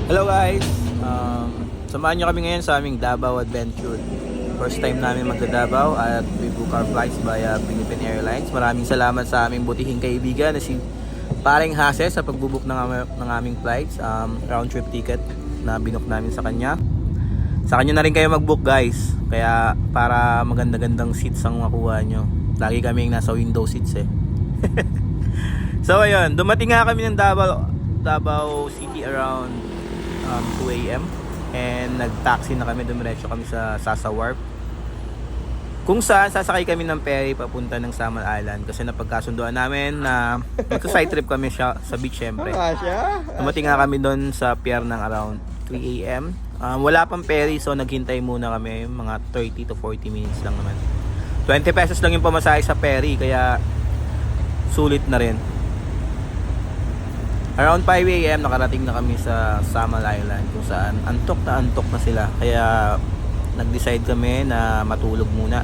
Hello guys! Samahan nyo kami ngayon sa aming Davao Adventure. First time namin magda-Davao at we book our flights via Philippine Airlines. Maraming salamat sa aming butihing kaibigan na si Paring Hase sa pagbubuk ng aming flights. Round trip ticket na binook namin sa kanya. Sa kanya na rin kayo mag-book guys. Kaya para maganda-gandang seats ang makuha nyo. Lagi kaming nasa window seats eh. So ayun, dumating nga kami ng Davao City around 2 AM and nag-taxi na kami, dumiretso kami sa Sasa Wharf kung saan sasakay kami ng ferry papunta ng Samal Island kasi napagkasunduan namin na magsa-side trip kami sa beach syempre. Dumating nga kami doon sa pier ng around 3 AM. Wala pang ferry so naghintay muna kami, mga 30 to 40 minutes lang naman. 20 pesos lang yung pamasahe sa ferry kaya sulit na rin. Around 5 AM nakarating na kami sa Samal Island kung saan antok na sila. Kaya nag-decide kami na matulog muna.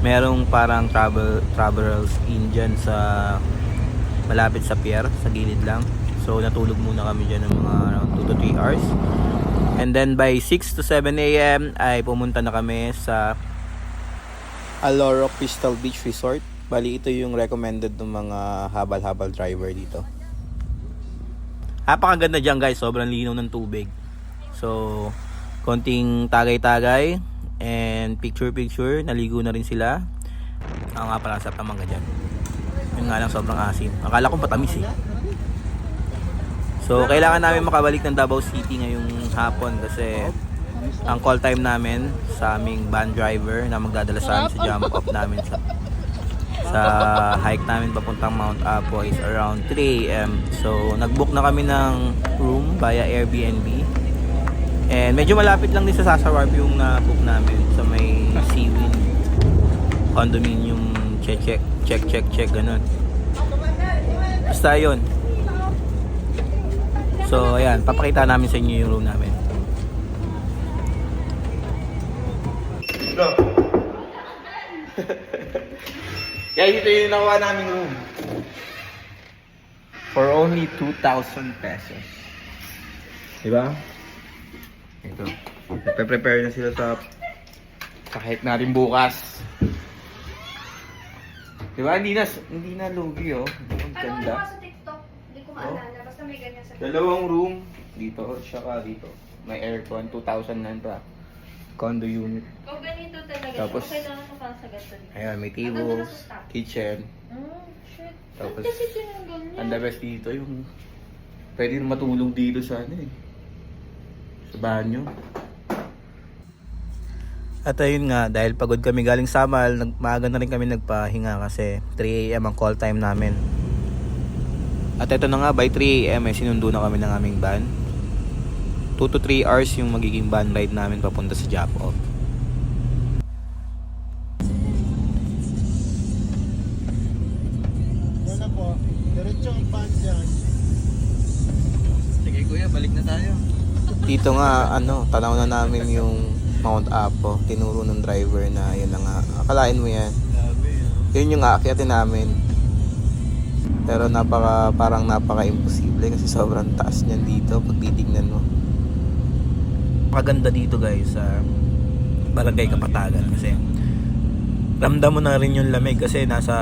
Merong parang travelers inn dyan sa malapit sa pier, sa gilid lang. So natulog muna kami dyan ng mga around 2 to 3 hours. And then by 6 to 7 AM ay pumunta na kami sa Aloro Crystal Beach Resort. Bali ito yung recommended ng mga habal-habal driver dito. Napakaganda dyan guys, sobrang linaw ng tubig. So, konting tagay-tagay and picture-picture, naligo na rin sila. Nga pala sa tamangga dyan. Yun nga lang sobrang asim. Akala ko patamis eh. So, kailangan namin makabalik ng Davao City ngayong hapon kasi ang call time namin sa aming van driver na magdadala sa amin sa jump off namin sa hike namin papuntang Mount Apo is around 3 AM. So nagbook na kami ng room via Airbnb. And medyo malapit lang din sa Sasa Wharf yung book namin sa may Seawind condominium check ganun. Basta yun. So ayan, papakita namin sa inyo yung room namin. Kaya ito yung nakuha naming room. For only 2,000 pesos. Diba? Ito. Prepare na sila sa hike natin bukas. Diba? Hindi na lugi oh. Ang Ano ganda. sa TikTok? Hindi ko maalala. Basta may ganyan sa TikTok. Dalawang room. Dito, tsaka dito. May aircon. 2,000 na pa. Condo unit. Kung ganito talaga, Tapos, okay lang ako sa ganito. Ayan, may Ang ganda tables, ng staff. kitchen. Shit. Tapos, Ba't kasi tinanggal niya? ang the best dito yung pwede rin matulog dito sa ano eh. Sa banyo. At ayun nga, dahil pagod kami galing Samal, maaga na rin kami nagpahinga kasi 3 AM ang call time namin. At ito na nga, by 3 AM sinundo na kami ng aming van. 2 to 3 hours yung magiging van ride namin papunta sa Japo. Yan na po. Diretso ang pan dyan. Sige kuya, balik na tayo. Dito nga, tanaw na namin yung Mount Apo. Tinuro ng driver na yun na nga. Akalain mo yan. Yun yung aakyatin namin. Pero parang napaka-imposible kasi sobrang taas niyan dito pag titignan mo. Maganda dito guys sa Barangay Kapatagan kasi ramdam mo na rin yung lamig kasi nasa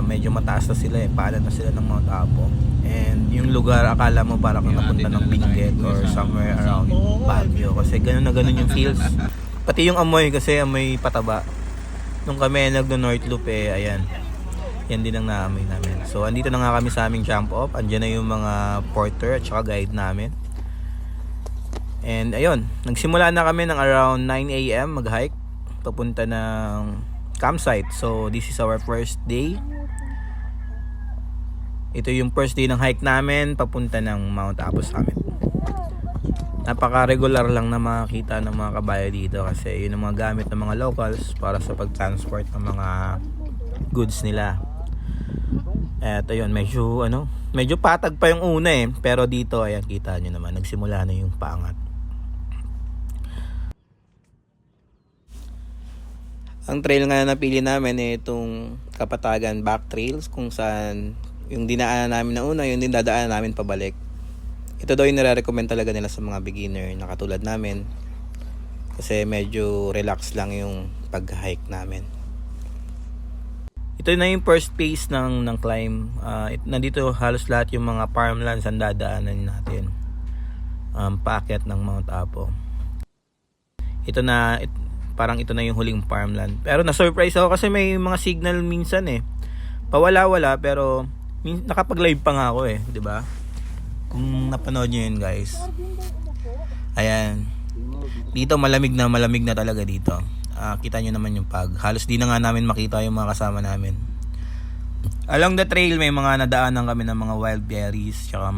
medyo mataas na sila eh, paanan na sila ng Mount Apo. And yung lugar akala mo parang napunta ng Benguet or somewhere around Baguio kasi ganun na ganun yung feels. Pati yung amoy kasi amoy pataba. Nung kami nagno-North Loop ayan. Yan din ang naamoy namin. So andito na nga kami sa aming jump off. Andiyan na yung mga porter at saka guide namin. And ayun, nagsimula na kami ng around 9 AM mag-hike papunta ng campsite. So this is our first day. Ito yung first day ng hike namin papunta ng Mount Apo Summit. Napaka-regular lang na makakita ng mga kabayo dito kasi yun ang mga gamit ng mga locals para sa pag-transport ng mga goods nila. At ayun, medyo patag pa yung una eh, pero dito ayan kita nyo naman nagsimula na yung paangat. Ang trail nga na napili namin ay itong Kapatagan Back Trails kung saan yung dinaanan namin na una, yun din dadaanan namin pabalik. Ito daw yung nire-recommend talaga nila sa mga beginner na katulad namin. Kasi medyo relax lang yung pag-hike namin. Ito na yung first phase ng climb. Nandito halos lahat yung mga farmlands ang dadaanan natin. Paakyat ng Mount Apo. Parang ito na yung huling farmland. Pero na-surprise ako kasi may mga signal minsan eh. Pawala-wala pero nakapag-live pa nga ako eh, 'di ba? Kung napanood niyo yun, guys. Ayan. Dito malamig na talaga dito. Kita nyo naman yung halos di na nga namin makita yung mga kasama namin. Along the trail may mga nadaanan kami ng mga wild berries tsaka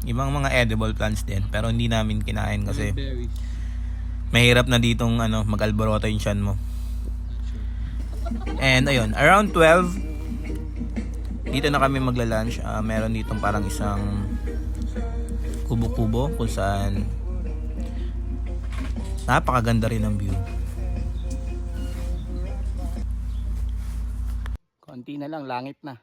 ibang mga edible plants din, pero hindi namin kinain kasi mahirap na ditong mag-alboroto yung tiyan mo. And ayun, around 12 dito na kami magla-lunch. Meron ditong parang isang kubo-kubo kung saan napakaganda rin ang view. Konti na lang, langit na.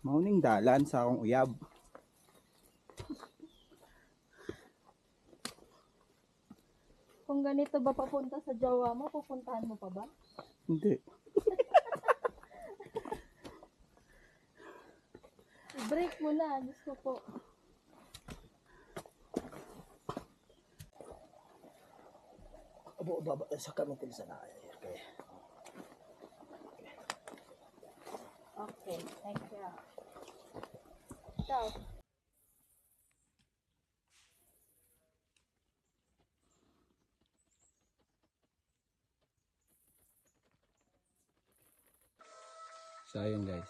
Mauning dalan sa akong uyab. Kung ganito ba papunta sa jowa mo, pupuntahan mo pa ba? Hindi. I-break mo na, Diyos ko po. Abo, baba, sa kami sa na. Okay. Okay, thank you. Ciao. So ayun guys.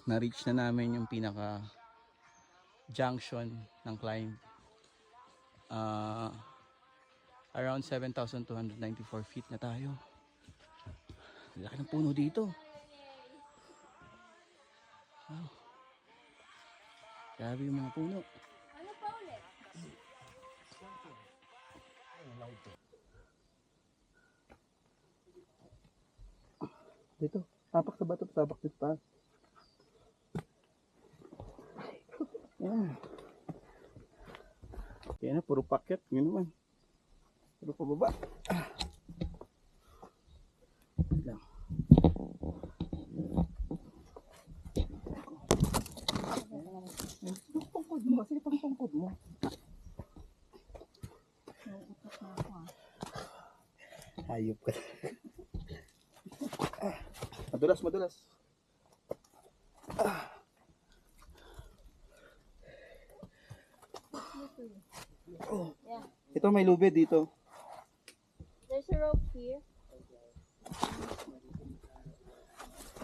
Na-reach na namin yung pinaka junction ng climb. Around 7,294 feet na tayo. Laki ng puno dito. Wow. Grabe yung mga puno. Ano pa ulit? Dito. Tapak sa bato, tapak dito pa. Yan. Kaya na, puro paket. Yun naman. Puro pababa. Wait lang. Pangkod mo. Kasi pangkod mo. Hayop ka. Madulas, madulas. Oh. Yeah. Ito may lubid dito. There's a rope here.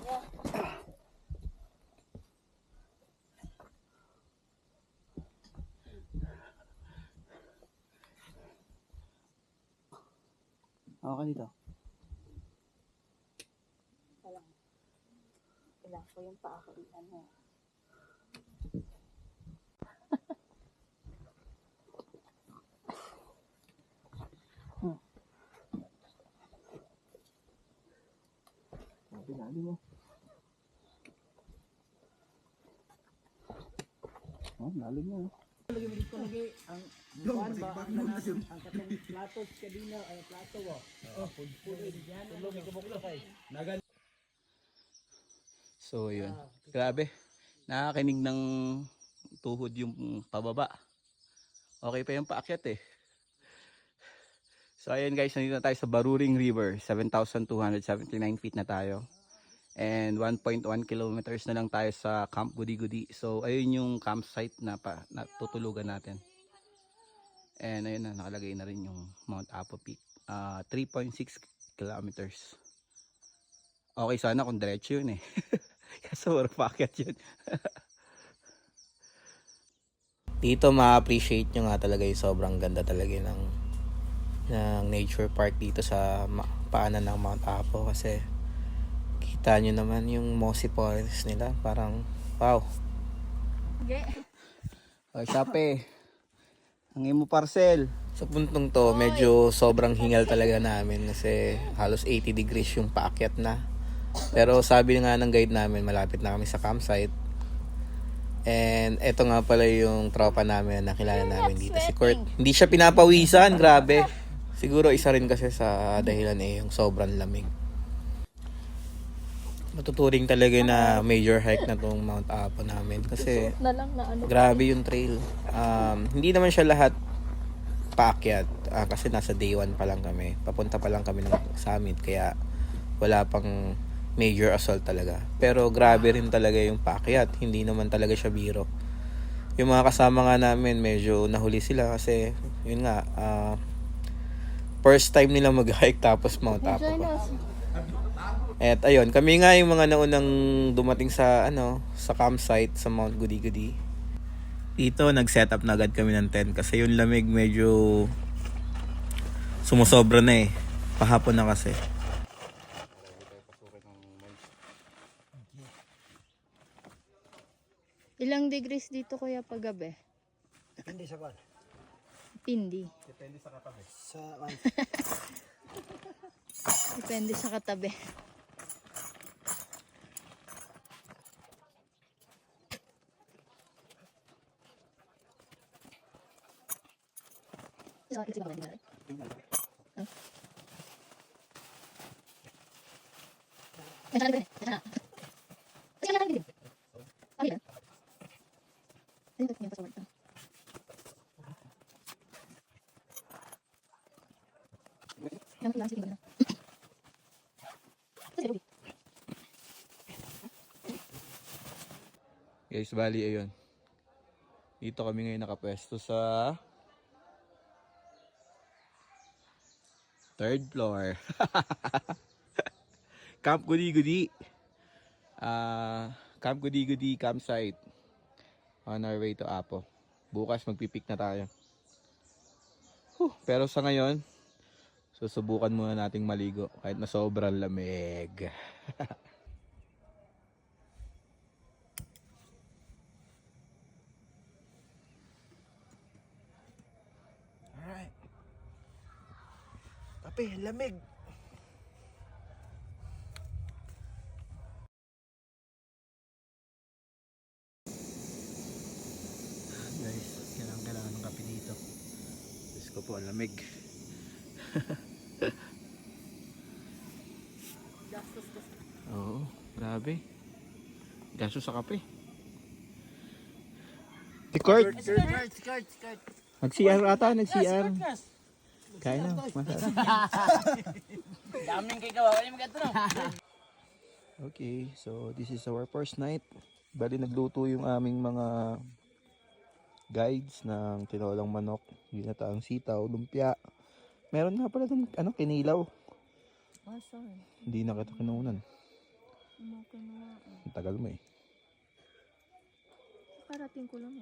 Yeah. Okay dito. Ilang ko yung paa ko. Ano? Pinali mo. Oh, lalim na. So yun, grabe, nakakinig ng tuhod yung pababa. Okay pa yung paakyat eh. So ayan guys, nandito na tayo sa Baruring River, 7,279 feet na tayo. And 1.1 kilometers na lang tayo sa Camp Gudi-Gudi. So ayun yung campsite na tutulugan natin. And ayun na, nakalagay na rin yung Mount Apo Peak. 3.6 kilometers. Okay sana kung diretso yun eh. Kasi wala paakyat yun. Dito ma-appreciate nyo nga talaga yung sobrang ganda talaga ng nature park dito sa paanan ng Mount Apo, kasi kita nyo naman yung mossy forest nila, parang wow. Okay. O, Shape. Ang imo parcel. Sa puntong to, medyo sobrang hingal talaga namin kasi halos 80 degrees yung paakyat na. Pero sabi nga ng guide namin, malapit na kami sa campsite. And eto nga pala yung tropa namin na nakilala namin dito, si Kurt. Hindi siya pinapawisan, grabe. Siguro isa rin kasi sa dahilan yung sobrang lamig. Matuturing talaga na major hike na tong Mount Apo namin kasi Na lang na ano. grabe yung trail. Hindi naman siya lahat paakyat kasi nasa day 1 pa lang kami. Papunta pa lang kami ng summit kaya wala pang major assault talaga. Pero grabe rin talaga yung paakyat. Hindi naman talaga siya biro. Yung mga kasama nga namin medyo nahuli sila kasi yun nga first time nila mag-hike tapos Mount Apo Join pa. us. At ayun, kami nga yung mga naunang dumating sa sa campsite sa Mount Goody-Goody. Dito nag-set up na agad kami ng tent kasi yung lamig medyo sumusobra na Pahapon na kasi. Ilang degrees dito kuya paggabi? Hindi sa kwan. Hindi. Sa Depende sa katabi. Guys, bali ayun. Dito kami ngayon nakapwesto sa third floor. Camp Goody-Goody. Camp Goody-Goody campsite. On our way to Apo. Bukas magpipik na tayo. Pero sa ngayon, susubukan muna nating maligo kahit na sobrang lamig. Alright. Kape, lamig. Guys, kailangan ng kape dito. Diyos ko po, ang lamig. Oo, grabe. Gastos sa kape. Si Kurt. Skirt. Nag-CR ata, nag-CR. Kaya na, masarap. Daming kay kawa, kaya magato no. Okay, so this is our first night. Bali nagluto yung aming mga guides ng tinolang manok, ginataang sitaw, lumpia. Meron nga pala ng kinilaw. Asan? Hindi na kita kinunan. Ano ka na? Ang tagal mo eh. Parating ko lang